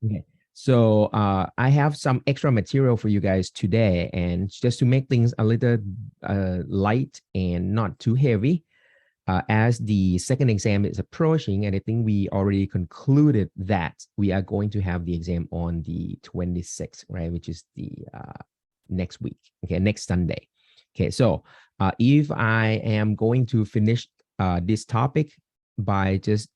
Okay. So I have some extra material for you guys today, and just to make things a little light and not too heavy, as the second exam is approaching, and I think we already concluded that we are going to have the exam on the 26th, right, which is the next week, okay, next Sunday. Okay, so if I am going to finish this topic by just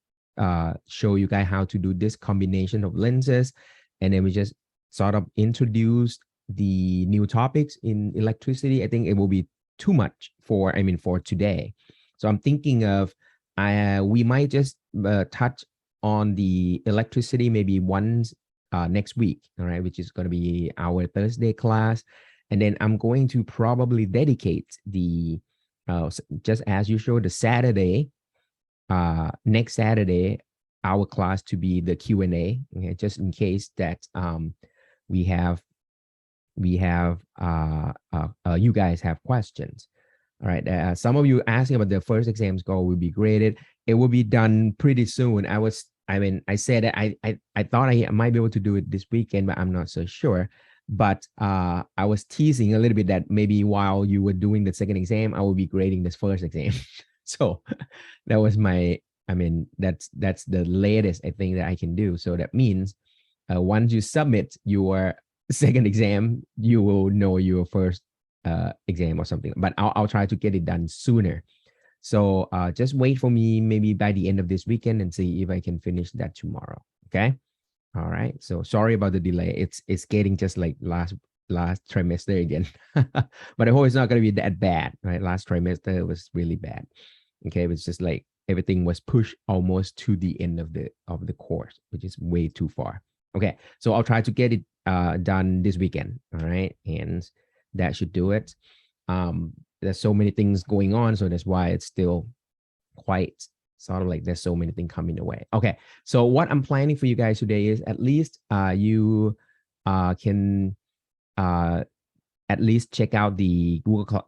show you guys how to do this combination of lenses, and then we just sort of introduce the new topics in electricity, I think it will be too much for, I mean, for today. So I'm thinking of, we might just touch on the electricity maybe once next week, all right, which is going to be our Thursday class. And then I'm going to probably dedicate the, just as usual, the Saturday, next Saturday, our class to be the Q&A, okay, just in case that we have you guys have questions. All right. Some of you asking about the first exam score will be graded. It will be done pretty soon. I said that I thought I might be able to do it this weekend, but I'm not so sure. But I was teasing a little bit that maybe while you were doing the second exam, I will be grading this first exam. So that was my, that's the latest I think that I can do. So that means once you submit your second exam, you will know your first exam or something, but I'll try to get it done sooner. So just wait for me maybe by the end of this weekend and see if I can finish that tomorrow. Okay. All right. So sorry about the delay. It's getting just like last trimester again, but I hope it's not going to be that bad, right? Last trimester was really bad. Okay. It was just like everything was pushed almost to the end of the course, which is way too far. Okay. So I'll try to get it done this weekend. All right. And that should do it. There's so many things going on, so that's why it's still quite sort of like there's so many things coming away. Okay, so what I'm planning for you guys today is at least you can at least check out the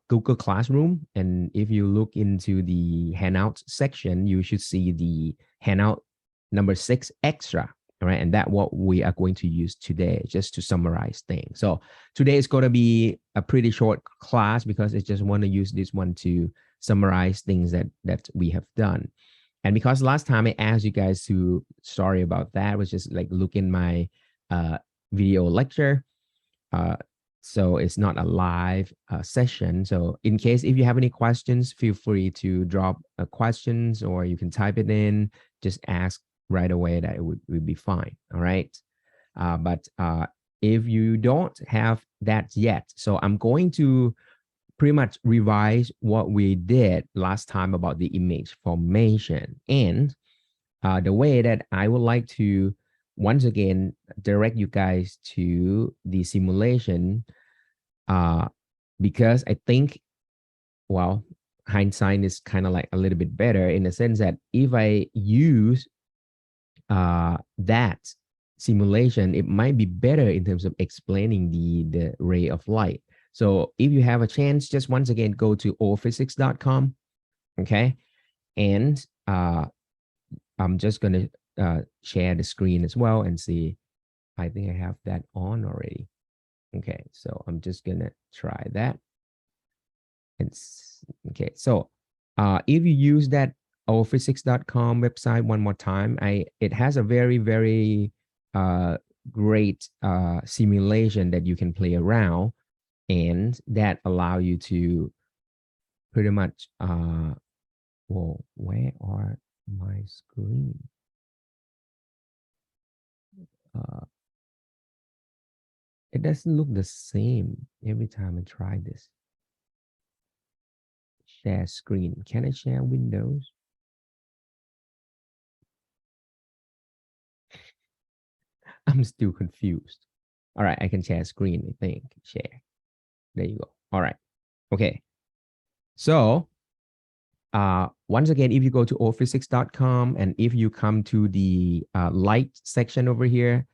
Google Classroom, and if you look into the Handout section, you should see the Handout number 6 extra. All right, and that's what we are going to use today, just to summarize things. So today is going to be a pretty short class because I just want to use this one to summarize things that we have done. And because last time I asked you guys to, sorry about that, was just like look in my video lecture. So it's not a live session. So in case if you have any questions, feel free to drop questions, or you can type it in, just ask right away, that it would be fine. All right. But if you don't have that yet, so I'm going to pretty much revise what we did last time about the image formation, and the way that I would like to once again direct you guys to the simulation, because I think, well, hindsight is kind of like a little bit better in the sense that if I use that simulation, it might be better in terms of explaining the ray of light. So if you have a chance, just once again go to allphysics.com, okay, and I'm just gonna share the screen as well and see. I think I have that on already. Okay, so I'm just gonna try that. And okay, so if you use that allphysics.com website one more time, it has a very great simulation that you can play around, and that allow you to pretty much well, where are my screen? It doesn't look the same every time I try this. Share screen. Can I share windows? I'm still confused. All right, I can share screen, I think. Share. There you go. All right. Okay. So once again, if you go to allphysics.com and if you come to the light section over here,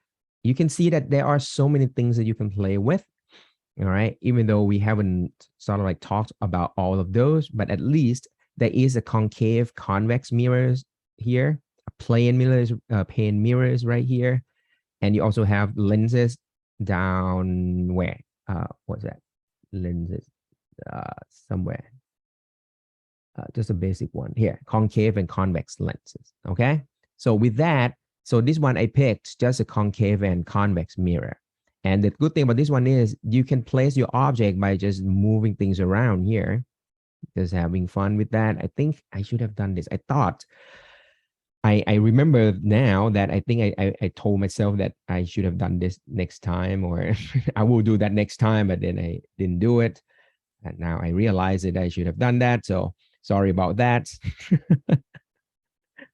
you can see that there are so many things that you can play with. All right. Even though we haven't sort of like talked about all of those, but at least there is a concave convex mirrors here, a plane mirrors right here. And you also have lenses down where? What's that? Lenses somewhere. Just a basic one here, concave and convex lenses. Okay. So with that, so this one I picked just a concave and convex mirror. And the good thing about this one is you can place your object by just moving things around here. Just having fun with that. I think I should have done this. I thought I remember now that I think I told myself that I should have done this next time, or I will do that next time, but then I didn't do it. And now I realize that I should have done that. So sorry about that.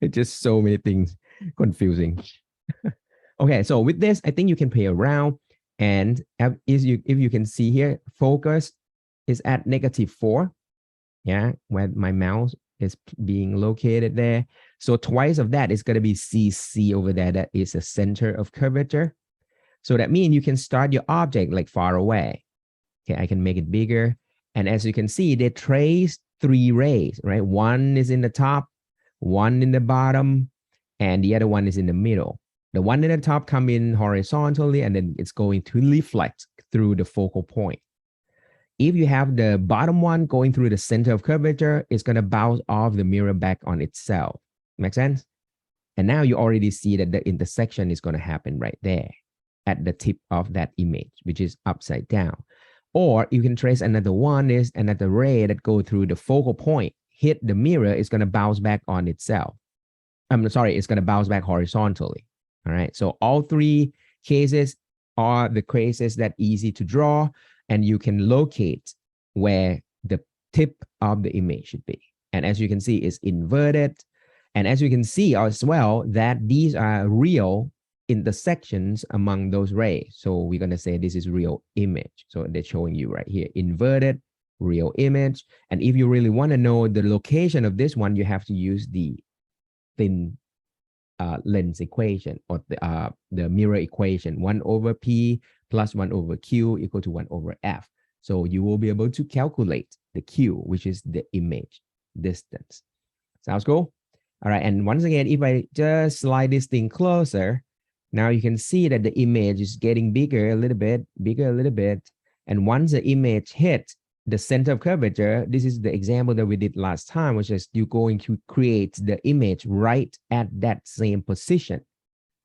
It's just so many things confusing. Okay, so with this, I think you can play around. And if you can see here, focus is at -4. Yeah, where my mouse is being located there. So twice of that is going to be CC over there. That is the center of curvature. So that means you can start your object like far away. Okay, I can make it bigger. And as you can see, they trace 3 rays, right? One is in the top, one in the bottom, and the other one is in the middle. The one in the top come in horizontally, and then it's going to reflect through the focal point. If you have the bottom one going through the center of curvature, it's going to bounce off the mirror back on itself. Make sense? And now you already see that the intersection is going to happen right there at the tip of that image, which is upside down. Or you can trace another one is another ray that go through the focal point, hit the mirror, it's going to bounce back on itself. I'm sorry, it's going to bounce back horizontally. All right. So all 3 cases are the cases that easy to draw, and you can locate where the tip of the image should be. And as you can see, it's inverted. And as you can see as well, that these are real intersections among those rays. So we're going to say this is real image. So they're showing you right here, inverted, real image. And if you really want to know the location of this one, you have to use the thin lens equation, or the mirror equation, 1/p plus 1/q equal to 1/f. So you will be able to calculate the q, which is the image distance. Sounds cool? All right. And once again, if I just slide this thing closer, now you can see that the image is getting bigger a little bit, bigger a little bit. And once the image hits the center of curvature, this is the example that we did last time, which is you're going to create the image right at that same position,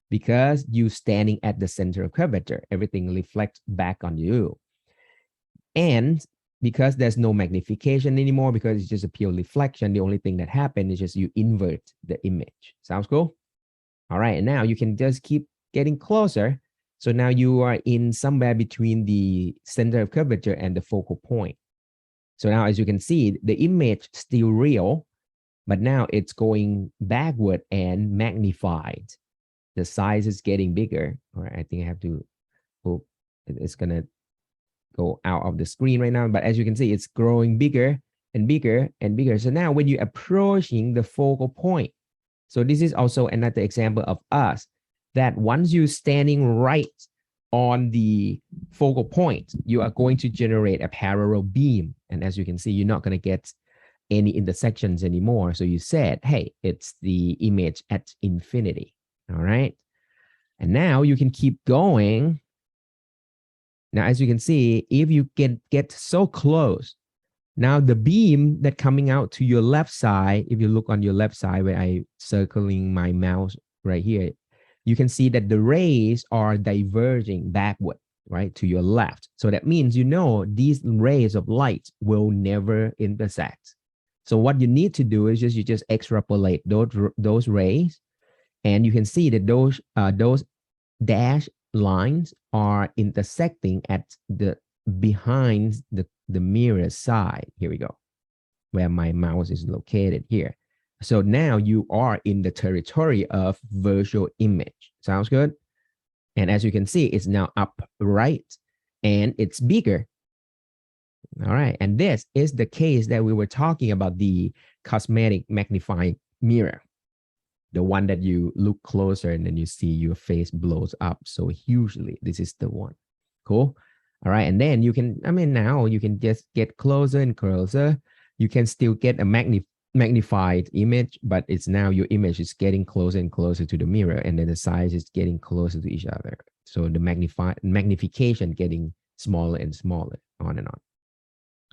because you standing at the center of curvature, everything reflects back on you. And because there's no magnification anymore, because it's just a pure reflection, the only thing that happened is just you invert the image. Sounds cool? All right, and now you can just keep getting closer. So now you are in somewhere between the center of curvature and the focal point. So now, as you can see, the image still real, but now it's going backward and magnified. The size is getting bigger. All right, I think I have to, oh, it's gonna go out of the screen right now. But as you can see, it's growing bigger and bigger and bigger. So now when you're approaching the focal point, so this is also another example of us, that once you're standing right on the focal point, you are going to generate a parallel beam. And as you can see, you're not going to get any intersections anymore. So you said, hey, it's the image at infinity. All right. And now you can keep going. Now, as you can see, if you get so close, now the beam that coming out to your left side, if you look on your left side where I circling my mouse right here, you can see that the rays are diverging backward, right, to your left. So that means, you know, these rays of light will never intersect. So what you need to do is just, you just extrapolate those rays, and you can see that those dashed lines are intersecting at the behind the mirror side. Here we go, where my mouse is located here. So now you are in the territory of virtual image. Sounds good? And as you can see, it's now upright and it's bigger. All right. And this is the case that we were talking about, the cosmetic magnifying mirror, the one that you look closer and then you see your face blows up so hugely. This is the one. Cool. All right. And then you can, I mean, now you can just get closer and closer. You can still get a magnified image, but it's now your image is getting closer and closer to the mirror, and then the size is getting closer to each other. So the magnification getting smaller and smaller, on and on.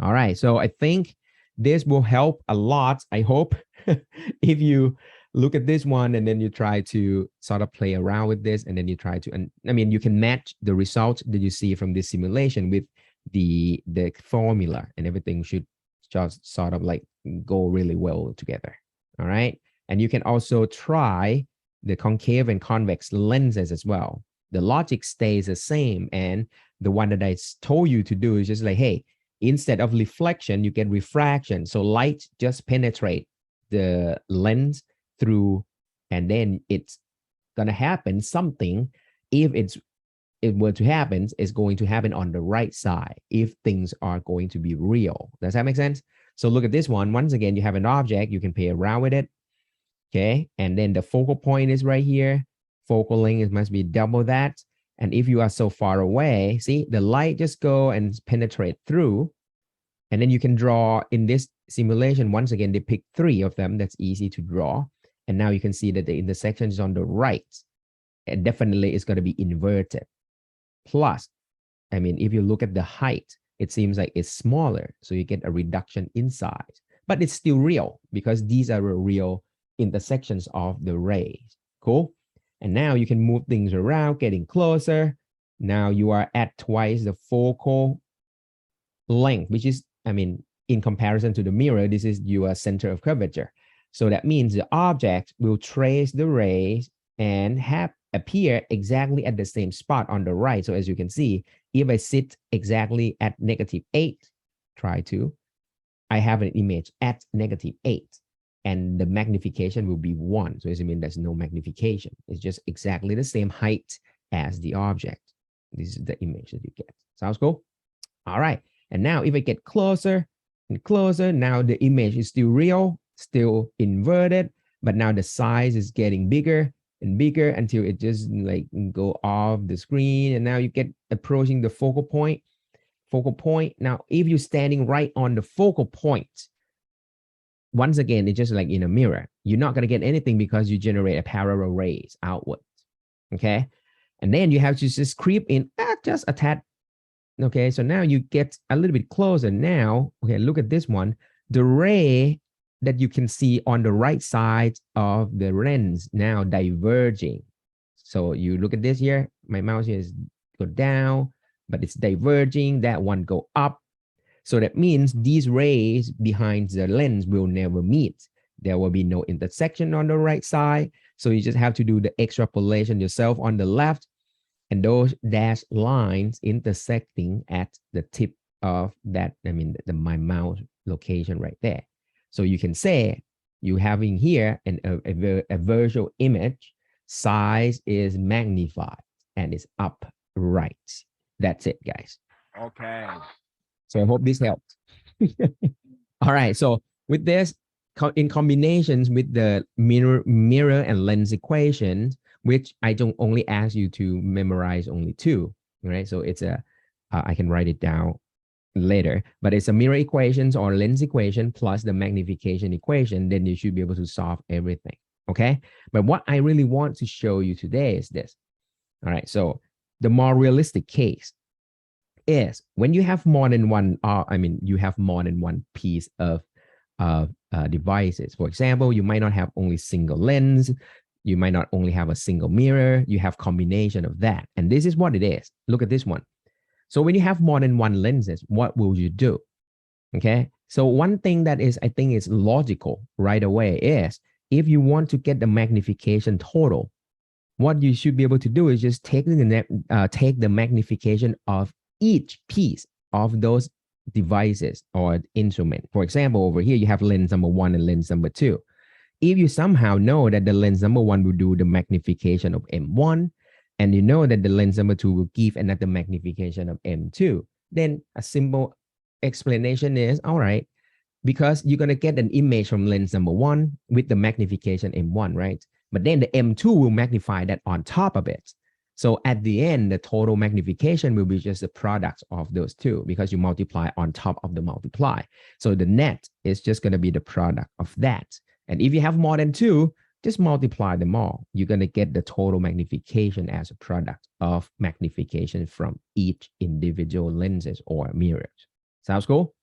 All right, so I think this will help a lot. I hope if you look at this one and then you try to sort of play around with this, and then you try to, and I mean, you can match the result that you see from this simulation with the formula, and everything should just sort of like go really well together. All right. And you can also try the concave and convex lenses as well. The logic stays the same. And the one that I told you to do is just like, hey, instead of reflection, you get refraction. So light just penetrate the lens through, and then it's gonna happen something. If it were to happen, it's going to happen on the right side if things are going to be real. Does that make sense? So look at this one. Once again, you have an object, you can play around with it. Okay. And then the focal point is right here. Focal length must be double that. And if you are so far away, see the light just go and penetrate through. And then you can draw in this simulation. Once again, they pick 3 of them. That's easy to draw. And now you can see that the intersection is on the right. And definitely it's going to be inverted. Plus, I mean, if you look at the height, it seems like it's smaller. So you get a reduction in size, but it's still real because these are real intersections of the rays. Cool. And now you can move things around, getting closer. Now you are at twice the focal length, which is, I mean, in comparison to the mirror, this is your center of curvature. So that means the object will trace the rays and appear exactly at the same spot on the right. So as you can see, if I sit exactly at -8, I have an image at -8, and the magnification will be 1. So as I mean, there's no magnification. It's just exactly the same height as the object. This is the image that you get. Sounds cool? All right. And now if I get closer and closer, now the image is still real, still inverted, but now the size is getting bigger and bigger until it just like go off the screen. And now you get approaching the focal point. Now, if you're standing right on the focal point, once again, it's just like in a mirror. You're not going to get anything because you generate a parallel rays outward. Okay. And then you have to just creep in just a tad. Okay. So now you get a little bit closer now. Okay. Look at this one. The ray that you can see on the right side of the lens now diverging. So you look at this here, my mouse here is go down, but it's diverging, that one go up. So that means these rays behind the lens will never meet. There will be no intersection on the right side. So you just have to do the extrapolation yourself on the left, and those dashed lines intersecting at the tip of that, I mean, my mouse location right there. So you can say you having here a visual image, size is magnified and it's upright. That's it, guys. Okay. So I hope this helped. All right. So with this, in combinations with the mirror and lens equations, which I don't only ask you to memorize only 2, right? So it's I can write it down later, but it's a mirror equations or lens equation plus the magnification equation, then you should be able to solve everything. Okay. But what I really want to show you today is this. All right. So the more realistic case is when you have more than one, you have more than one piece of devices. For example, you might not have only single lens. You might not only have a single mirror. You have combination of that. And this is what it is. Look at this one. So when you have more than one lenses, what will you do? Okay. So one thing that is, I think is logical right away is if you want to get the magnification total, what you should be able to do is just take the magnification of each piece of those devices or instrument. For example, over here, you have lens number 1 and lens number 2. If you somehow know that the lens number 1 will do the magnification of M1, and you know that the lens number 2 will give another magnification of M2, then a simple explanation is, all right, because you're going to get an image from lens number 1 with the magnification M1, right? But then the M2 will magnify that on top of it. So at the end, the total magnification will be just the product of those two because you multiply on top of the multiply. So the net is just going to be the product of that. And if you have more than two, just multiply them all. You're going to get the total magnification as a product of magnification from each individual lenses or mirrors. Sounds cool?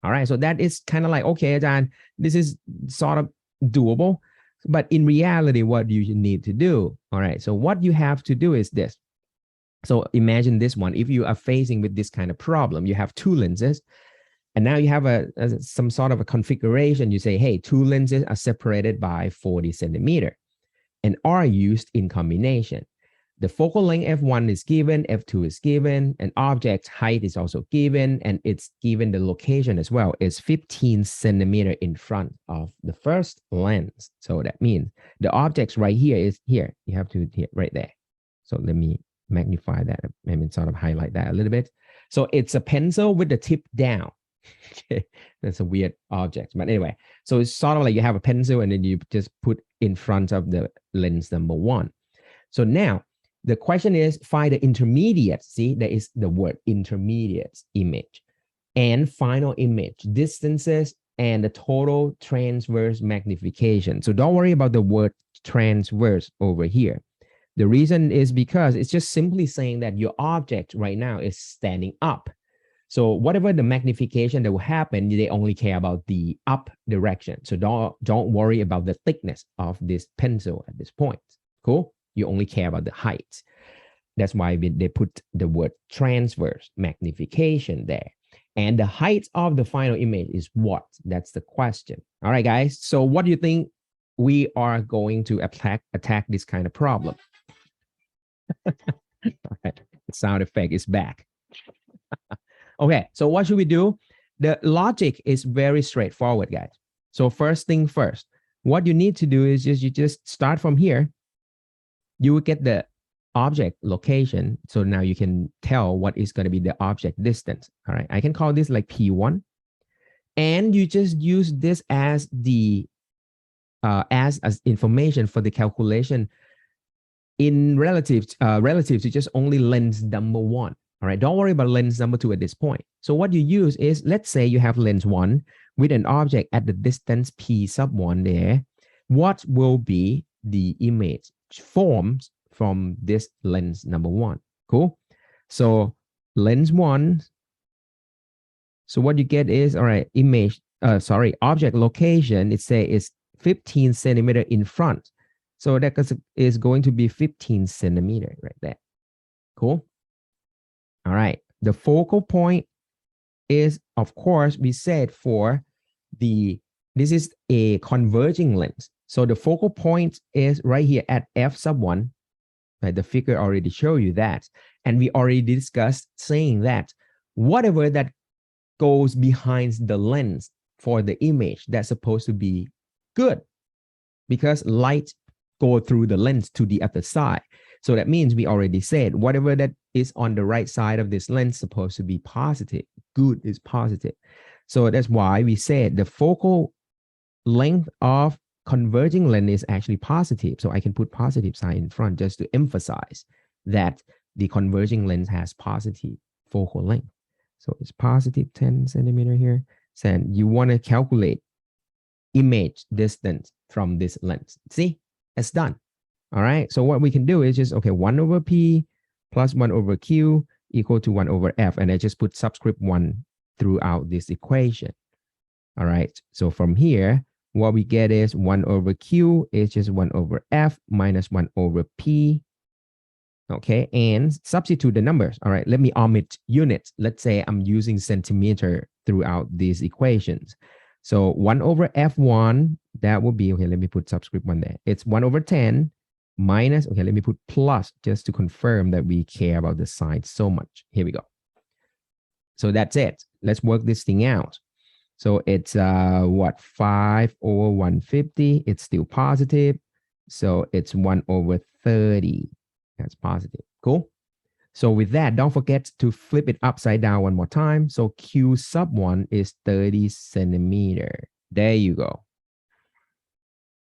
All right. So that is kind of like, okay, Ajahn, this is sort of doable. But in reality, what do you need to do? All right. So what you have to do is this. So imagine this one. If you are facing with this kind of problem, you have two lenses, and now you have some sort of a configuration. You say, hey, two lenses are separated by 40 centimeter and are used in combination. The focal length f1 is given, f2 is given, and object height is also given, and it's given the location as well. It's 15 centimeter in front of the first lens. So that means the objects right here is here. You have to hit right there. So let me magnify that. I mean, sort of highlight that a little bit. So it's a pencil with the tip down. That's a weird object. But anyway, so it's sort of like you have a pencil and then you just put in front of the lens number one. So now, the question is find the intermediate. See, there is the word intermediate image and final image distances and the total transverse magnification. So don't worry about the word transverse over here. The reason is because it's just simply saying that your object right now is standing up. So whatever the magnification that will happen, they only care about the up direction. So don't worry about the thickness of this pencil at this point. Cool? You only care about the height. That's why they put the word transverse magnification there. And the height of the final image is what? That's the question. All right, guys. So what do you think we are going to attack this kind of problem? All right. The sound effect is back. Okay, so what should we do? The logic is very straightforward, guys. So first thing first, what you need to do is you just start from here. You will get the object location. So now you can tell what is going to be the object distance. All right, I can call this like P1. And you just use this as the as information for the calculation in relative to just only lens number one. All right, don't worry about lens number two at this point. So what you use is, let's say you have lens one with an object at the distance P sub one there. What will be the image formed from this lens number one? Cool. So lens one. So what you get is, all right, object location, it say is 15 centimeter in front. So that is going to be 15 centimeter right there. Cool. All right. The focal point is, of course, we said this is a converging lens. So the focal point is right here at f sub 1. Right? The figure already showed you that. And we already discussed saying that whatever that goes behind the lens for the image, that's supposed to be good because light go through the lens to the other side. So that means we already said whatever that is on the right side of this lens supposed to be positive. Good is positive. So that's why we said the focal length of converging lens is actually positive. So I can put positive sign in front just to emphasize that the converging lens has positive focal length. So it's positive 10 centimeter here. So you want to calculate image distance from this lens. See, it's done. All right. So what we can do is just, okay, 1 over P plus 1 over Q equal to 1 over F. And I just put subscript 1 throughout this equation. All right. So from here, what we get is 1 over Q is just 1 over F minus 1 over P. Okay. And substitute the numbers. All right. Let me omit units. Let's say I'm using centimeter throughout these equations. So 1 over F1, that will be, okay, let me put subscript 1 there. It's 1 over 10 minus, okay, let me put plus just to confirm that we care about the sign so much. Here we go. So that's it. Let's work this thing out. So it's what, 5 over 150. It's still positive. So it's 1 over 30. That's positive. Cool. So with that, don't forget to flip it upside down one more time. So Q sub 1 is 30 centimeter. There you go.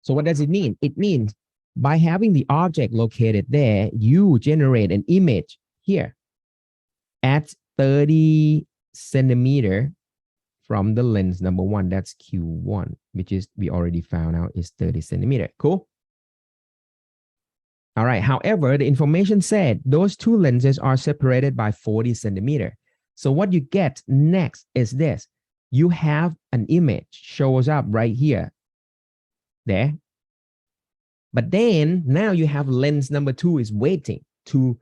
So what does it mean? It means by having the object located there, you generate an image here at 30 centimeter from the lens number one. That's Q1, which is we already found out is 30 centimeter. Cool. All right. However, the information said those two lenses are separated by 40 centimeter. So what you get next is this. You have an image shows up right here. There. But then now you have lens number two is waiting to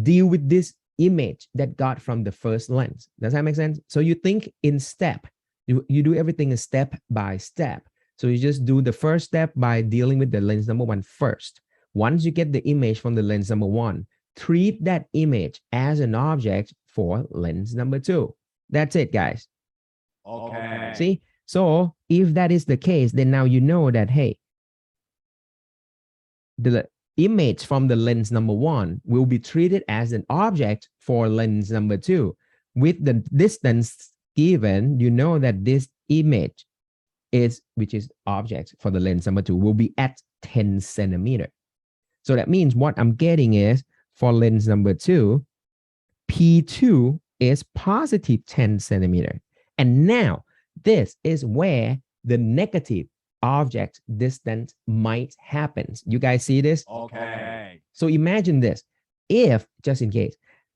deal with this image that got from the first lens. Does that make sense? So you think in step. You do everything step by step. So you just do the first step by dealing with the lens number one first. Once you get the image from the lens number one, treat that image as an object for lens number two. That's it, guys. Okay. See? So if that is the case, then now you know that, hey, the image from the lens number one will be treated as an object for lens number two. With the distance given, you know that this image is, which is object for the lens number two, will be at 10 centimeter. So that means what I'm getting is for lens number two, P2 is positive 10 centimeter. And now this is where the negative object distance might happen. You guys see this? Okay. So imagine this. If, just in case,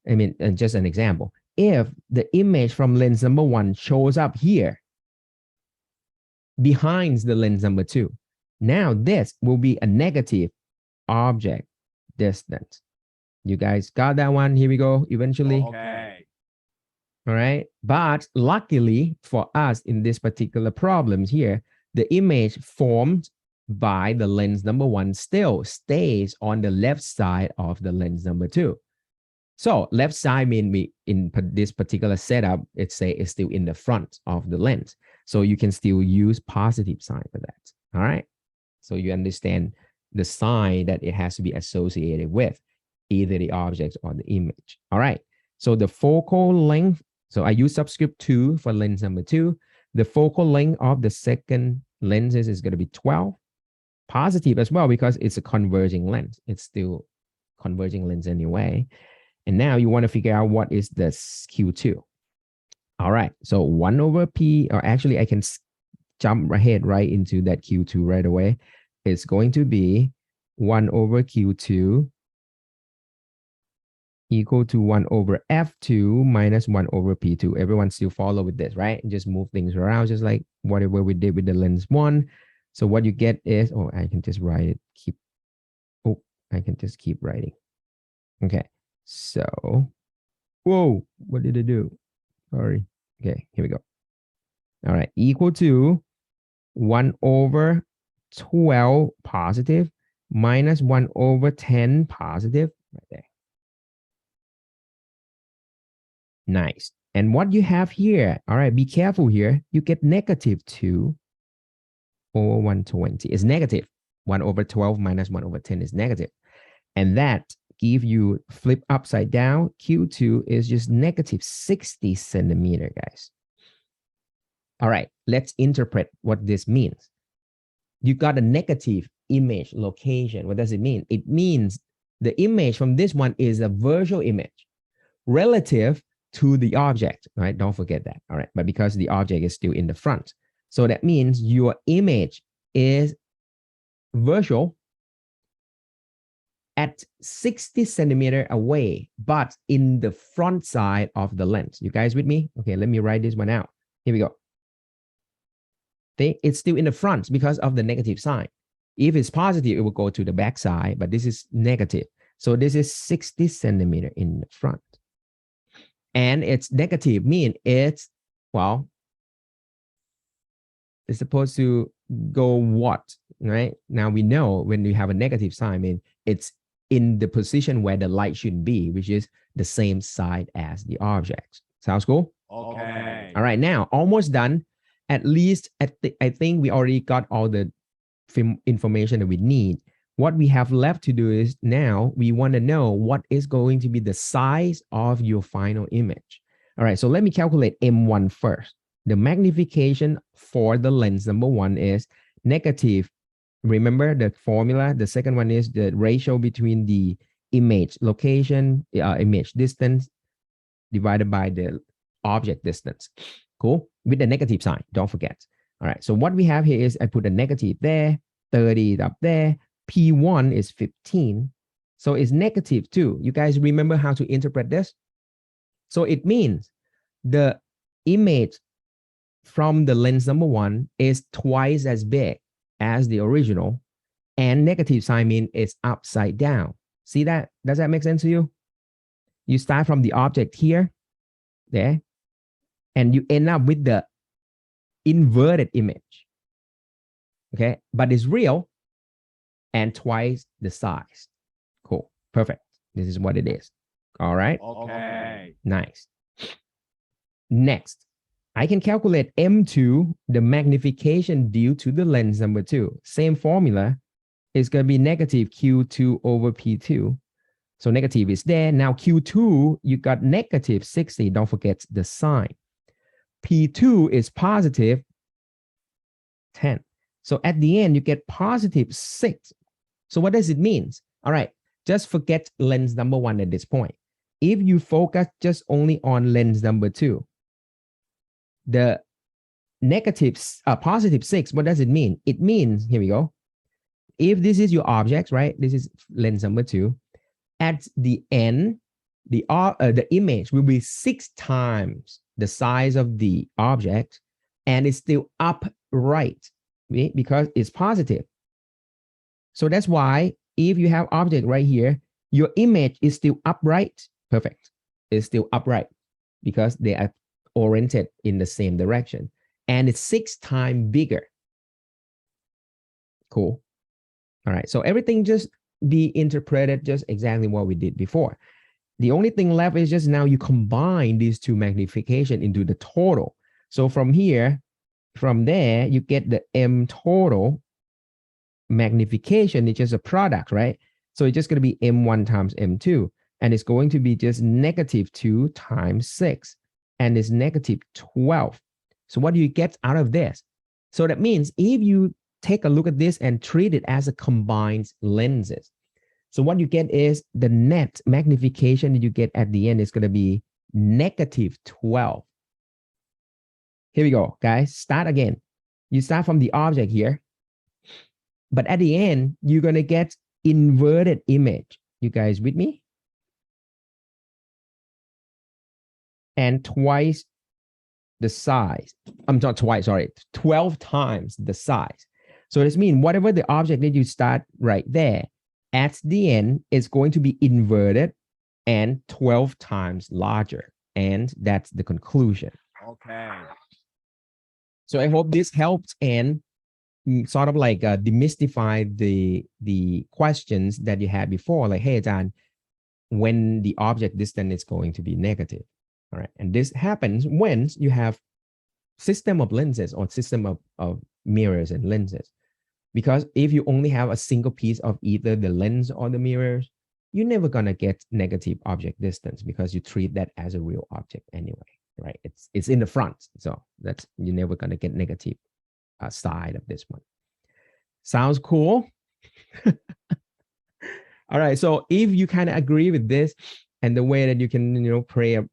I mean, just an example, if the image from lens number one shows up here behind the lens number two, now this will be a negative object distance. You guys got that one? Here we go. Eventually. Okay. All right. But luckily for us in this particular problems here, the image formed by the lens number one still stays on the left side of the lens number two. So left side mean we in this particular setup, it's still in the front of the lens. So you can still use positive sign for that. All right. So you understand the sign that it has to be associated with either the object or the image. All right. So the focal length, so I use subscript 2 for lens number 2. The focal length of the second lenses is going to be 12. Positive as well because it's a converging lens. It's still converging lens anyway. And now you want to figure out what is the Q2. All right. So 1 over P, or actually I can jump ahead right into that Q2 right away. It's going to be 1 over Q2 equal to 1 over F2 minus 1 over P2. Everyone still follow with this, right? Just move things around, just like whatever we did with the lens 1. So what you get is, oh, I can just write it, I can just keep writing. Okay, so, whoa, what did it do? Sorry. Okay, here we go. All right, equal to 1 over 12 positive minus 1 over 10 positive right there. Nice. And what you have here, all right, be careful here. You get negative 2 over 120 is negative. 1 over 12 minus 1 over 10 is negative. And that give you flip upside down. Q2 is just negative 60 centimeter, guys. All right, let's interpret what this means. You got a negative image location. What does it mean? It means the image from this one is a virtual image relative to the object, right? Don't forget that, all right? But because the object is still in the front. So that means your image is virtual at 60 centimeter away, but in the front side of the lens. You guys with me? Okay, let me write this one out. Here we go. Okay, it's still in the front because of the negative sign. If it's positive, it will go to the back side, but this is negative. So this is 60 centimeter in the front. And it's negative, mean it's, well, it's supposed to go what, right? Now we know when you have a negative sign, I mean, it's in the position where the light should be, which is the same side as the object. Sounds cool? Okay. All right, now almost done. At least I think we already got all the information that we need. What we have left to do is now we want to know what is going to be the size of your final image. All right, so let me calculate M1 first. The magnification for the lens number 1 is negative remember the formula. The second one is the ratio between the image location, image distance divided by the object distance. Cool. With the negative sign, don't forget. All right. So what we have here is I put a negative there, 30 up there. P1 is 15. So it's negative 2. You guys remember how to interpret this? So it means the image from the lens number 1 is twice as big as the original, and negative sign means it's upside down. See that? Does that make sense to you? You start from the object here, there, and you end up with the inverted image. Okay, but it's real and twice the size. Cool, perfect. This is what it is. All right. Okay. Nice. Next, I can calculate M2, the magnification due to the lens number 2. Same formula. It's going to be negative Q2 over P2. So negative is there. Now Q2, you got negative 60. Don't forget the sign. P2 is positive 10. So at the end, you get positive 6. So what does it mean? All right, just forget lens number 1 at this point. If you focus just only on lens number 2, the positive 6, what does it mean? It means, here we go. If this is your object, right? This is lens number 2. At the end, the image will be 6 times the size of the object, and it's still upright, right? Because it's positive. So that's why if you have object right here, your image is still upright. Perfect. It's still upright because they are oriented in the same direction, and it's 6 times bigger. Cool. All right. So everything just be interpreted just exactly what we did before. The only thing left is just now you combine these two magnification into the total. So from here, from there, you get the M total magnification. It's just a product, right? So it's just going to be M1 times M2, and it's going to be just negative 2 times 6, and it's negative 12. So what do you get out of this? So that means if you take a look at this and treat it as a combined lenses, so what you get is the net magnification that you get at the end is going to be negative 12. Here we go, guys. Start again. You start from the object here, but at the end, you're going to get inverted image. You guys with me? And twice the size. I'm not twice, sorry, 12 times the size. So this means whatever the object that you start right there, at the end, it's going to be inverted and 12 times larger. And that's the conclusion. Okay. So I hope this helped and sort of like demystify the questions that you had before. Like, hey, John, when the object distance is going to be negative. All right. And this happens when you have system of lenses or system of mirrors and lenses. Because if you only have a single piece of either the lens or the mirrors, you're never going to get negative object distance because you treat that as a real object anyway, right? It's in the front. So that's, you're never going to get negative side of this one. Sounds cool? All right. So if you kind of agree with this and the way that you can,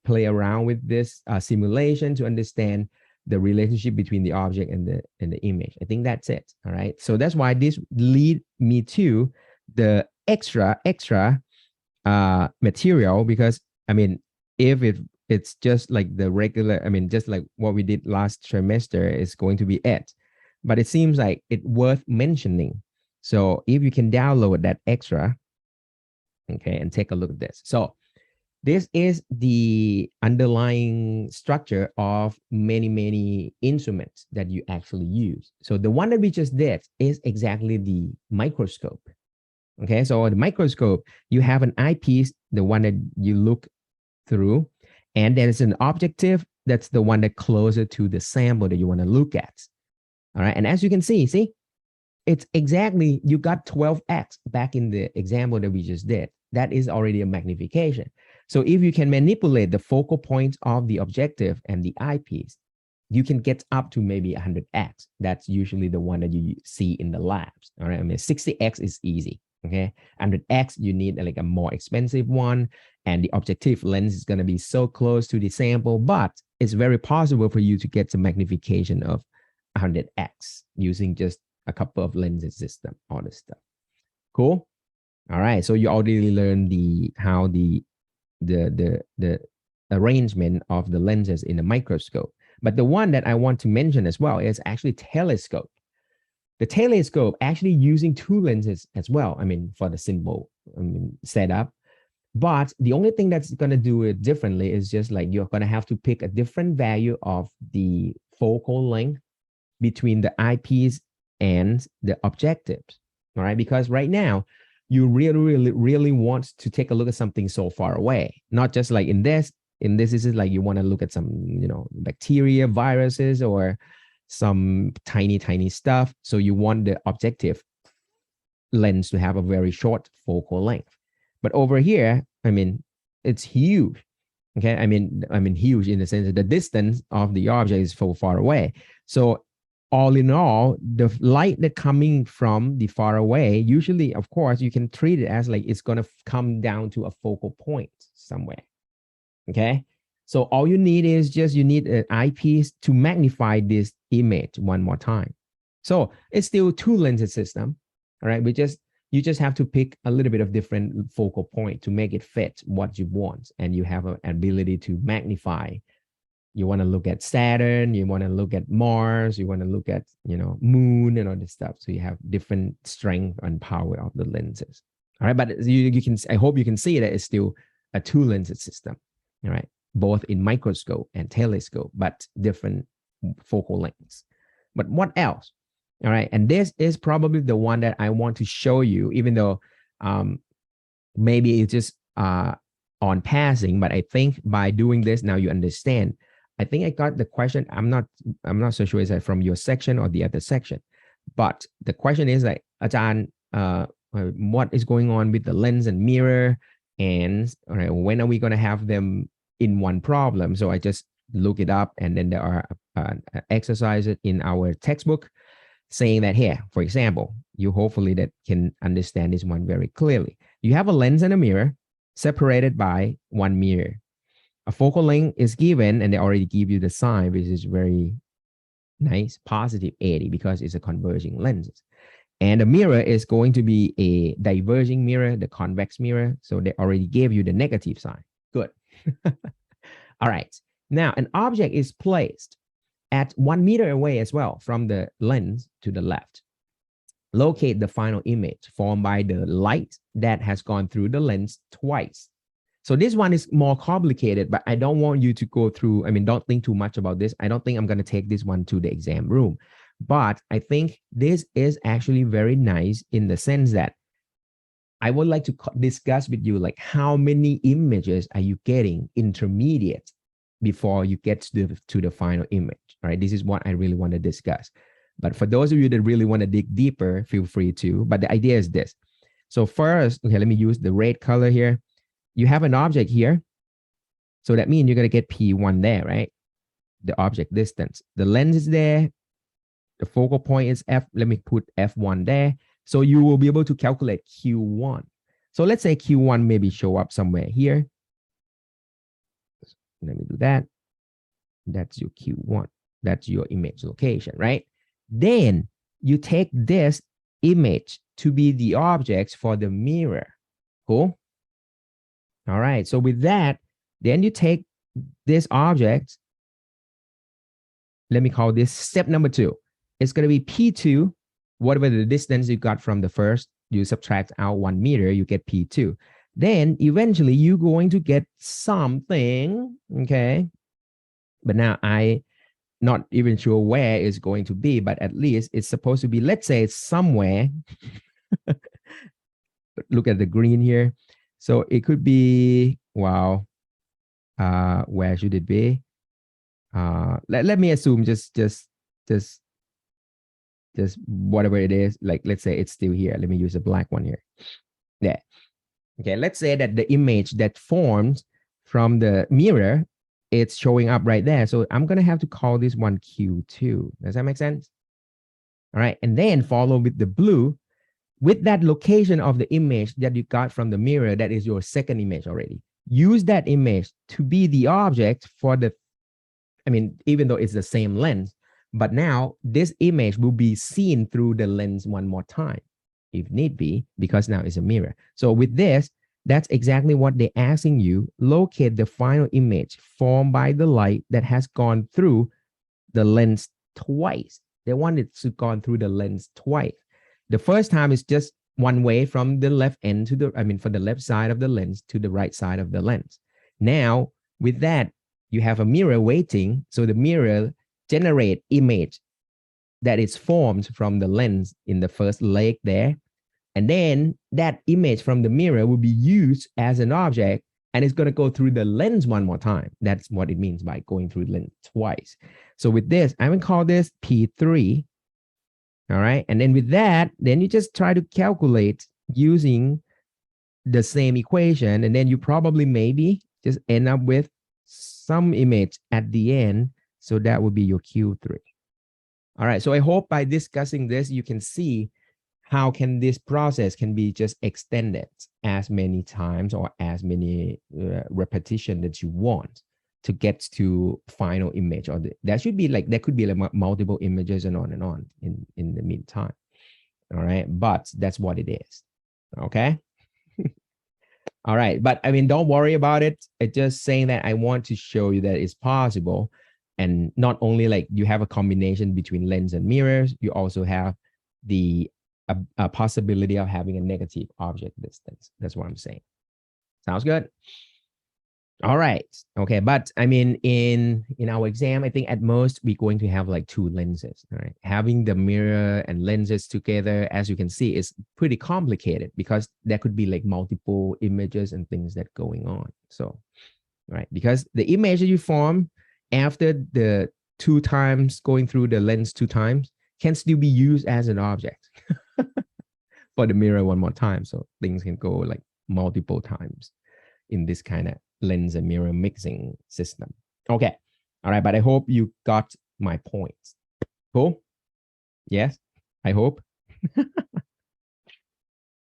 play around with this simulation to understand the relationship between the object and the image, I think that's it. All right. So that's why this lead me to the extra material, because I mean, if it's just like the regular, I mean, just like what we did last trimester is going to be it, but it seems like it's worth mentioning. So if you can download that extra, okay, and take a look at this. So this is the underlying structure of many instruments that you actually use. So the one that we just did is exactly the microscope. Okay, so the microscope, you have an eyepiece, the one that you look through, and there is an objective that's the one that closer to the sample that you want to look at. All right, and as you can see, it's exactly, you got 12x back in the example that we just did. That is already a magnification. So if you can manipulate the focal point of the objective and the eyepiece, you can get up to maybe 100x. That's usually the one that you see in the labs. All right. I mean, 60x is easy. Okay. 100x, you need like a more expensive one. And the objective lens is going to be so close to the sample, but it's very possible for you to get some magnification of 100x using just a couple of lenses system, all this stuff. Cool. All right. So you already learned how the arrangement of the lenses in a microscope. But the one that I want to mention as well is actually telescope. The telescope actually using two lenses as well. I mean, for the simple setup. But the only thing that's going to do it differently is just like you're going to have to pick a different value of the focal length between the eyepiece and the objectives. All right. Because right now, you really want to take a look at something so far away, not just like in this is like you want to look at some, bacteria, viruses, or some tiny stuff. So you want the objective lens to have a very short focal length. But over here, I mean, it's huge. Okay. I mean, huge in the sense that the distance of the object is so far away. So all in all, the light that coming from the far away, usually, of course, you can treat it as like it's going to come down to a focal point somewhere. Okay. So all you need is you need an eyepiece to magnify this image one more time. So it's still two lenses system. All right. You just have to pick a little bit of different focal point to make it fit what you want. And you have an ability to magnify. You want to look at Saturn, you want to look at Mars, you want to look at, moon and all this stuff. So you have different strength and power of the lenses. All right. But you can, I hope you can see that it's still a two lenses system. All right. Both in microscope and telescope, but different focal lengths. But what else? All right. And this is probably the one that I want to show you, even though maybe it's just on passing, but I think by doing this, now you understand. I think I got the question. I'm not so sure is that from your section or the other section, but the question is like, Ajahn, what is going on with the lens and mirror, and all right, when are we going to have them in one problem? So I just look it up, and then there are exercises in our textbook saying that here, for example, you hopefully that can understand this one very clearly. You have a lens and a mirror separated by one mirror. A focal length is given, and they already give you the sign, which is very nice, positive 80, because it's a converging lens. And the mirror is going to be a diverging mirror, the convex mirror. So they already gave you the negative sign. Good. All right. Now, an object is placed at 1 meter away as well from the lens to the left. Locate the final image formed by the light that has gone through the lens twice. So this one is more complicated, but I don't want you to go through, don't think too much about this. I don't think I'm going to take this one to the exam room, but I think this is actually very nice in the sense that I would like to discuss with you, like how many images are you getting intermediate before you get to the final image, right? This is what I really want to discuss. But for those of you that really want to dig deeper, feel free to, but the idea is this. So first, okay, let me use the red color here. You have an object here. So that means you're going to get P1 there, right? The object distance. The lens is there. The focal point is F. Let me put F1 there. So you will be able to calculate Q1. So let's say Q1 maybe show up somewhere here. Let me do that. That's your Q1. That's your image location, right? Then you take this image to be the objects for the mirror. Cool. All right. So with that, then you take this object. Let me call this step number 2. It's going to be P2. Whatever the distance you got from the first, you subtract out 1 meter, you get P2. Then eventually you're going to get something, okay? But now I not even sure where it's going to be, but at least it's supposed to be, let's say it's somewhere. Look at the green here. So it could be, wow, where should it be? Let me assume just whatever it is, like let's say it's still here. Let me use a black one here. Yeah. Okay, let's say that the image that forms from the mirror it's showing up right there. So I'm going to have to call this one Q2. Does that make sense? All right. And then follow with the blue with that location of the image that you got from the mirror. That is your second image already. Use that image to be the object for the, I mean, even though it's the same lens, but now this image will be seen through the lens one more time, if need be, because now it's a mirror. So with this, that's exactly what they're asking you. Locate the final image formed by the light that has gone through the lens twice. They want it to gone through the lens twice. The first time is just one way from the left end to the, I mean, from the left side of the lens to the right side of the lens. Now, with that, you have a mirror waiting. So the mirror generate image that is formed from the lens in the first leg there. And then that image from the mirror will be used as an object, and it's going to go through the lens one more time. That's what it means by going through the lens twice. So with this, I'm going to call this P3. All right. And then with that, then you just try to calculate using the same equation. And then you probably maybe just end up with some image at the end. So that would be your Q3. All right. So I hope by discussing this, you can see how can this process can be just extended as many times or as many repetition that you want to get to final image. Or that should be like, there could be like multiple images and on in the meantime. All right. But that's what it is. Okay. All right. But I mean, don't worry about it. It's just saying that I want to show you that it's possible. And not only like you have a combination between lens and mirrors, you also have the a possibility of having a negative object distance. That's what I'm saying. Sounds good? All right. Okay. But I mean, in our exam, I think at most we're going to have like 2 lenses. All right. Having the mirror and lenses together, as you can see, is pretty complicated because there could be like multiple images and things that going on. So, right. Because the image that you form after the 2 times going through the lens 2 times can still be used as an object for the mirror one more time. So things can go like multiple times in this kind of lens and mirror mixing system. Okay. All right. But I hope you got my points. Cool. Yes, I hope.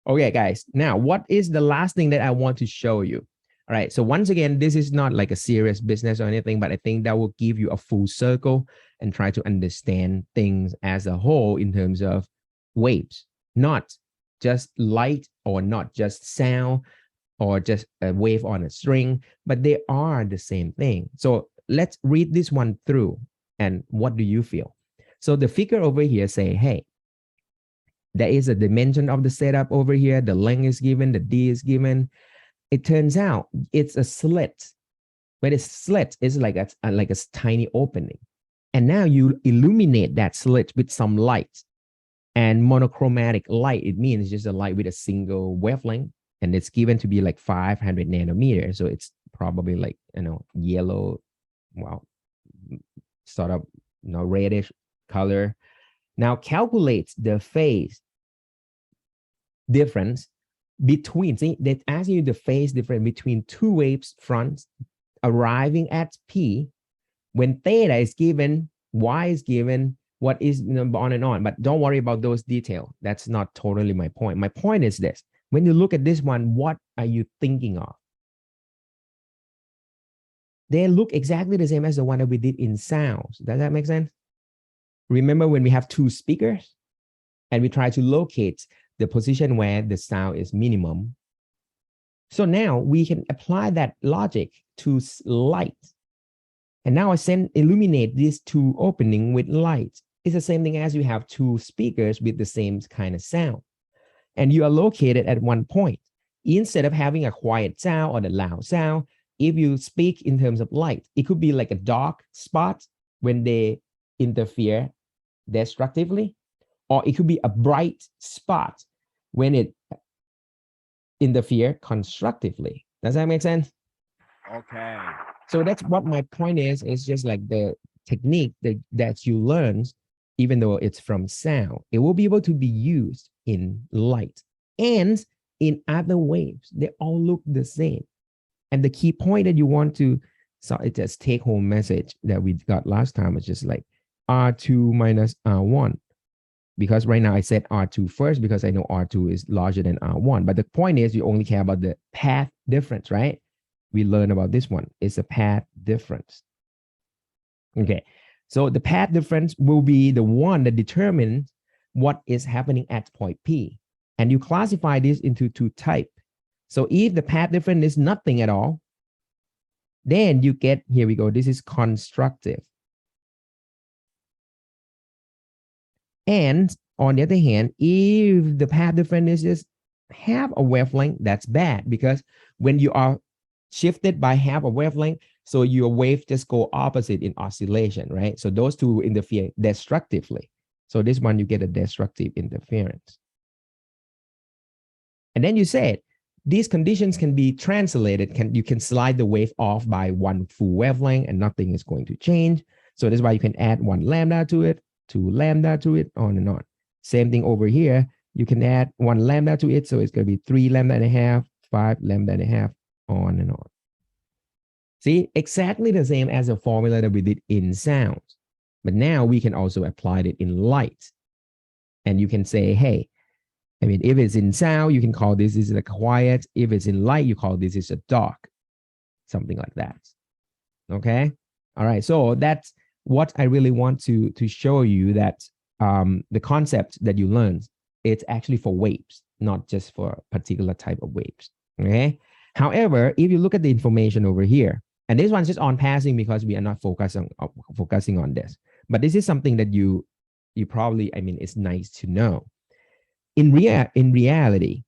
Okay, guys. Now, what is the last thing that I want to show you? All right. So once again, this is not like a serious business or anything, but I think that will give you a full circle and try to understand things as a whole in terms of waves, not just light or not just sound or just a wave on a string, but they are the same thing. So let's read this one through. And what do you feel? So the figure over here say, hey, there is a dimension of the setup over here. The length is given, the D is given. It turns out it's a slit. But a slit is like a tiny opening. And now you illuminate that slit with some light. And monochromatic light, it means just a light with a single wavelength. And it's given to be like 500 nanometers. So it's probably like, yellow, well, sort of, reddish color. Now calculate the phase difference between, see, they're asking you the phase difference between 2 waves fronts arriving at P when theta is given, Y is given, what is, on and on. But don't worry about those details. That's not totally my point. My point is this. When you look at this one, what are you thinking of? They look exactly the same as the one that we did in sounds. Does that make sense? Remember when we have 2 speakers and we try to locate the position where the sound is minimum. So now we can apply that logic to light. And now I illuminate these 2 openings with light. It's the same thing as you have 2 speakers with the same kind of sound. And you are located at one point. Instead of having a quiet sound or the loud sound, if you speak in terms of light, it could be like a dark spot when they interfere destructively, or it could be a bright spot when it interfere constructively. Does that make sense? Okay. So that's what my point is. It's just like the technique that you learn, even though it's from sound, it will be able to be used in light and in other waves. They all look the same. And the key point that you want to So it's just take home message that we got last time. It's just like R2 minus R1. Because right now I said R2 first because I know R2 is larger than R1. But the point is you only care about the path difference, right? We learn about this one. It's a path difference. Okay. So the path difference will be the one that determines what is happening at point P. And you classify this into two types. So if the path difference is nothing at all, then you get, here we go, this is constructive. And on the other hand, if the path difference is just half a wavelength, that's bad, because when you are shifted by half a wavelength, so your wave just go opposite in oscillation, right? So those two interfere destructively. So this one, you get a destructive interference. And then you said, these conditions can be translated. You can slide the wave off by one full wavelength and nothing is going to change. So that's why you can add 1 lambda to it, 2 lambda to it, on and on. Same thing over here. You can add 1 lambda to it. So it's going to be 3 lambda and a half, 5 lambda and a half, on and on. See, exactly the same as the formula that we did in sound. But now we can also apply it in light. And you can say, hey, I mean, if it's in sound, you can call this is a quiet. If it's in light, you call this is a dark, something like that. Okay. All right. So that's what I really want to show you, that the concept that you learned, it's actually for waves, not just for a particular type of waves. Okay. However, if you look at the information over here, and this one's just on passing because we are not focusing on this, but this is something that you probably, I mean, it's nice to know. In reality,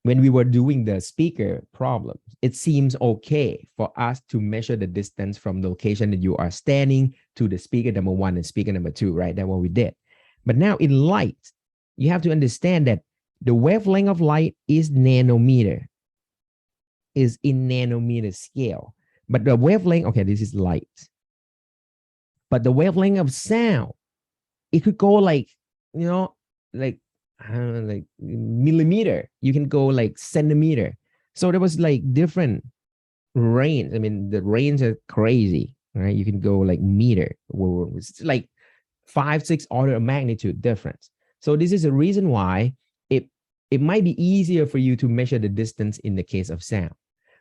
when we were doing the speaker problems, it seems okay for us to measure the distance from the location that you are standing to the speaker number 1 and speaker number 2, right? That's what we did. But now in light, you have to understand that the wavelength of light is nanometer, is in nanometer scale. But the wavelength, okay, this is light. But the wavelength of sound, it could go like, you know, like, I don't know, like millimeter. You can go like centimeter. So there was like different range. I mean, the range are crazy, right? You can go like meter. It's like 5, 6 order of magnitude difference. So this is a reason why it might be easier for you to measure the distance in the case of sound.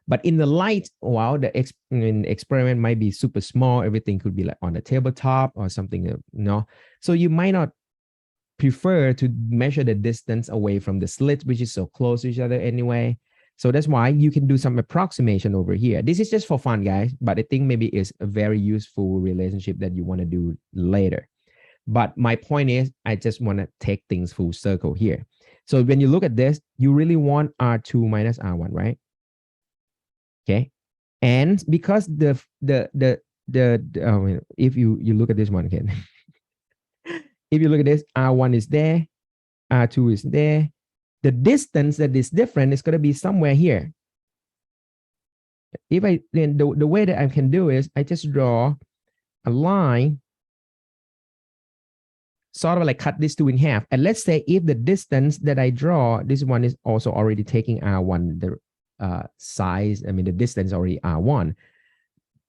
But in the light, wow, the experiment might be super small. Everything could be like on the tabletop or something, you know. So you might not prefer to measure the distance away from the slit, which is so close to each other anyway. So that's why you can do some approximation over here. This is just for fun, guys, but I think maybe it's a very useful relationship that you want to do later. But my point is, I just want to take things full circle here. So when you look at this, you really want R2 minus R1, right? Okay. And because if you look at this one again, if you look at this, R1 is there, R2 is there. The distance that is different is going to be somewhere here. If I, then the way that I can do is I just draw a line, sort of like cut this two in half. And let's say if the distance that I draw, this one is also already taking R1, the size, I mean, the distance already R1.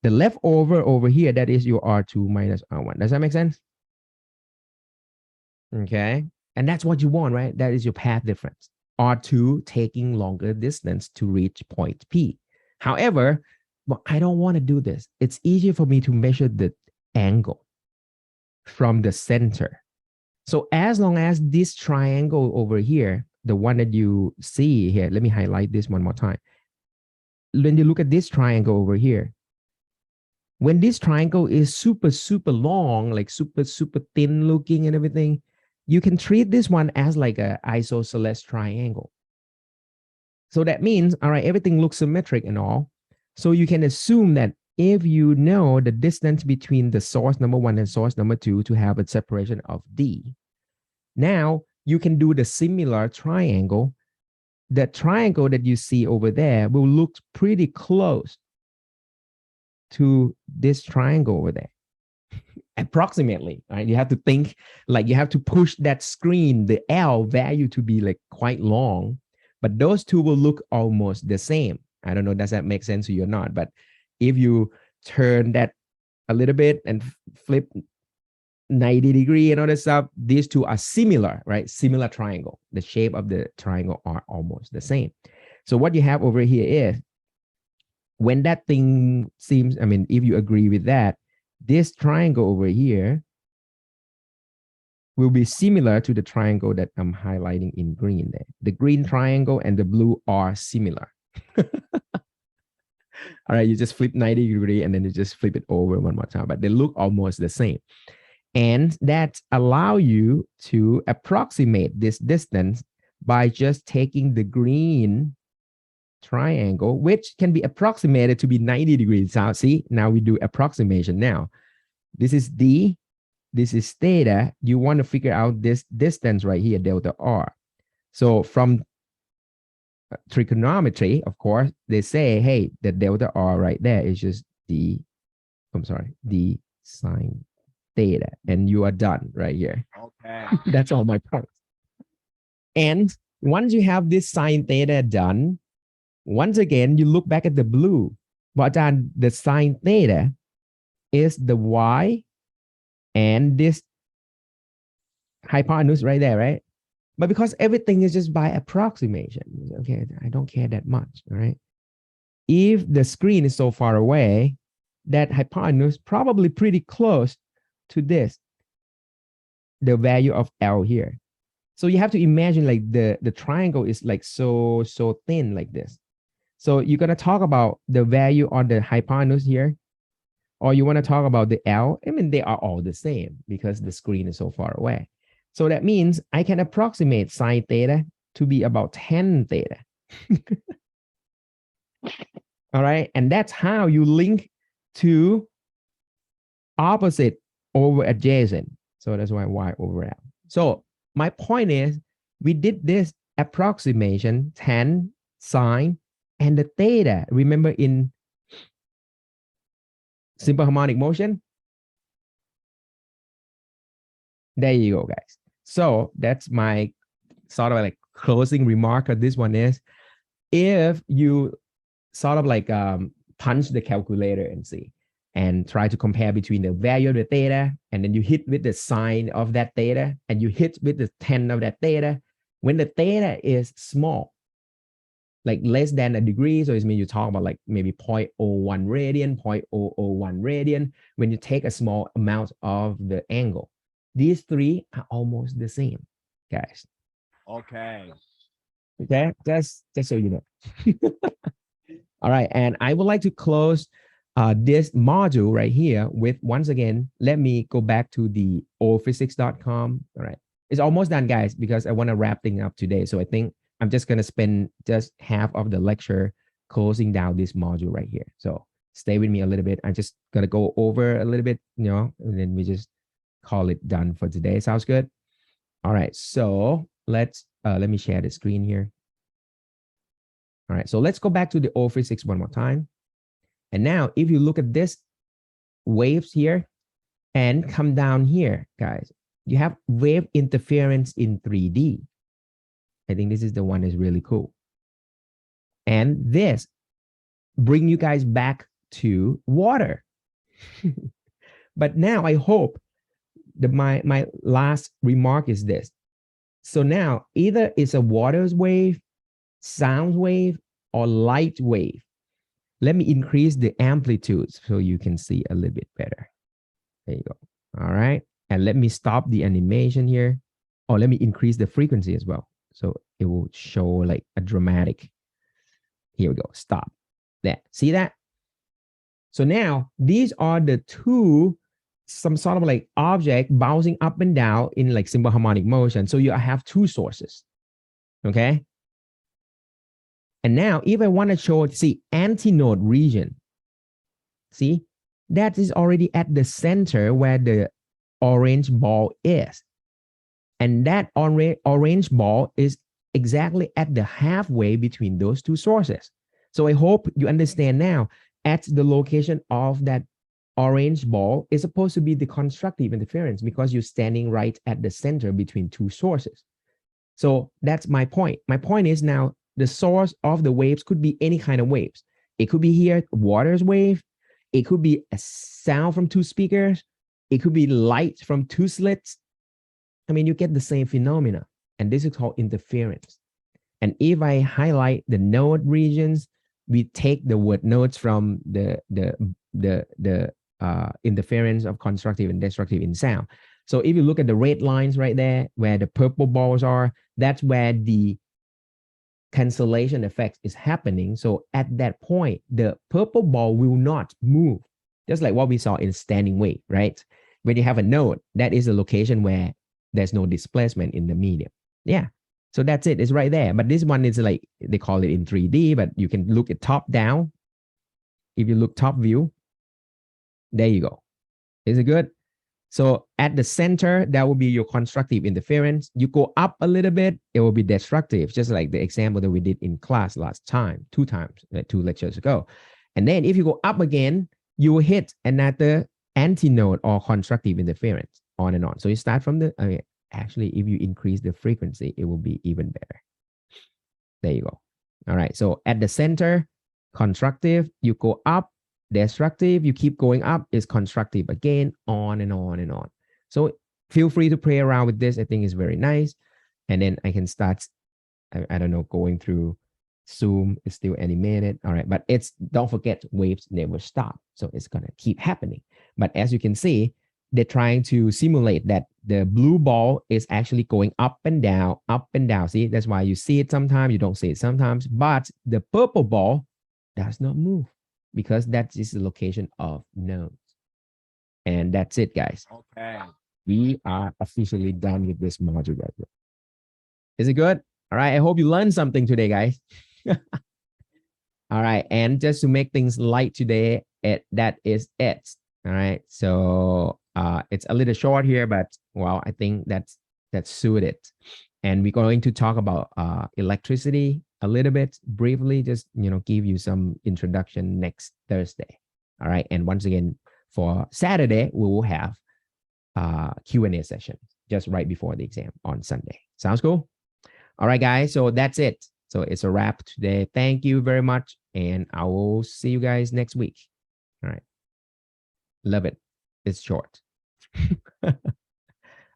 The leftover over here, that is your R2 minus R1. Does that make sense? Okay. And that's what you want, right? That is your path difference. R2 taking longer distance to reach point P. However, well, I don't want to do this. It's easier for me to measure the angle from the center. So as long as this triangle over here, the one that you see here, let me highlight this one more time. When you look at this triangle over here, when this triangle is super, super long, like super, super thin looking and everything, you can treat this one as like an isosceles triangle. So that means, all right, everything looks symmetric and all. So you can assume that if you know the distance between the source number 1 and source number 2 to have a separation of D, now you can do the similar triangle. The triangle that you see over there will look pretty close to this triangle over there. Approximately, right? You have to think like you have to push that screen, the L value to be like quite long, but those two will look almost the same. I don't know, does that make sense to you or not? But if you turn that a little bit and flip 90 degree and all that stuff, these two are similar, right? Similar triangle. The shape of the triangle are almost the same. So what you have over here is when that thing seems, I mean, if you agree with that, this triangle over here will be similar to the triangle that I'm highlighting in green there. The green triangle and the blue are similar. All right, you just flip 90 degree and then you just flip it over one more time, but they look almost the same. And that allow you to approximate this distance by just taking the green triangle, which can be approximated to be 90 degrees. Now, see, now we do approximation now. This is D, this is theta. You want to figure out this distance right here, delta R. So from trigonometry, of course, they say, hey, the delta R right there is just D sine theta, and you are done right here. Okay. That's all my points. And once you have this sine theta done, once again, you look back at the blue, but then the sine theta is the y and this hypotenuse right there, right? But because everything is just by approximation, okay, I don't care that much, all right? If the screen is so far away, that hypotenuse probably pretty close to this, the value of L here. So you have to imagine like the triangle is like so thin like this. So you're going to talk about the value on the hypotenuse here, or you want to talk about the L. I mean, they are all the same because the screen is so far away. So that means I can approximate sine theta to be about 10 theta. All right. And that's how you link to opposite over adjacent. So that's why y over L. So my point is we did this approximation 10 sine and the theta. Remember in simple harmonic motion? There you go, guys. So that's my sort of like closing remark of this one is if you sort of like punch the calculator and see and try to compare between the value of the theta and then you hit with the sine of that theta and you hit with the 10 of that theta. When the theta is small, like less than a degree, so it means you talk about like maybe 0.01 radian, 0.001 radian, when you take a small amount of the angle. These three are almost the same, guys. Okay. Okay, just so you know. All right, and I would like to close this module right here with, once again, let me go back to the allphysics.com. All right, it's almost done, guys, because I want to wrap things up today. So I think I'm just going to spend just half of the lecture closing down this module right here. So stay with me a little bit. I'm just going to go over a little bit, you know, and then we just call it done for today. Sounds good? All right, so let me share the screen here. All right, so let's go back to the all physics one more time. And now if you look at this waves here and come down here, guys, you have wave interference in 3D. I think this is the one that's really cool. And this bring you guys back to water. But now I hope that my last remark is this. So now either it's a water wave, sound wave, or light wave. Let me increase the amplitude so you can see a little bit better. There you go. All right. And let me stop the animation here. Or let me increase the frequency as well. So it will show like a dramatic. Here we go. Stop. There. See that? So now these are the two, some sort of like object bouncing up and down in like simple harmonic motion. So you have two sources. Okay. And now if I want to show, see, antinode region, see, that is already at the center where the orange ball is. And that orange ball is exactly at the halfway between those two sources. So I hope you understand now, at the location of that orange ball is supposed to be the constructive interference because you're standing right at the center between two sources. So that's my point. My point is now the source of the waves could be any kind of waves. It could be here, water's wave. It could be a sound from two speakers. It could be light from two slits. I mean, you get the same phenomena. And this is called interference. And if I highlight the note regions, we take the word notes from the interference of constructive and destructive in sound. So if you look at the red lines right there, where the purple balls are, that's where the cancellation effect is happening. So at that point, the purple ball will not move, just like what we saw in standing wave, right? When you have a note, that is a location where there's no displacement in the medium. Yeah. So that's it. It's right there. But this one is like, they call it in 3D, but you can look at top down. If you look top view, there you go. Is it good? So at the center, that will be your constructive interference. You go up a little bit, it will be destructive, just like the example that we did in class last time, two lectures ago. And then if you go up again, you will hit another antinode or constructive interference, on and on. So you start from the, actually, if you increase the frequency, it will be even better. There you go. All right. So at the center, constructive, you go up, destructive, you keep going up, is constructive again, on and on and on. So feel free to play around with this. I think it's very nice. And then I can start, I don't know, going through Zoom. It's still animated. All right. But it's, don't forget, waves never stop. So it's going to keep happening. But as you can see, they're trying to simulate that the blue ball is actually going up and down, up and down. See, that's why you see it sometimes, you don't see it sometimes. But the purple ball does not move, because that is the location of nodes. And that's it, guys. Okay. We are officially done with this module right here. Is it good? All right. I hope you learned something today, guys. All right. And just to make things light today, that is it. All right. So it's a little short here, but well, I think that's suited. And we're going to talk about electricity a little bit briefly, just, you know, give you some introduction next Thursday. All right. And once again, for Saturday, we will have Q&A session just right before the exam on Sunday. Sounds cool? All right, guys. So that's it. So it's a wrap today. Thank you very much. And I will see you guys next week. All right. Love it. It's short.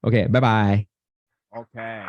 Okay. Bye-bye. Okay.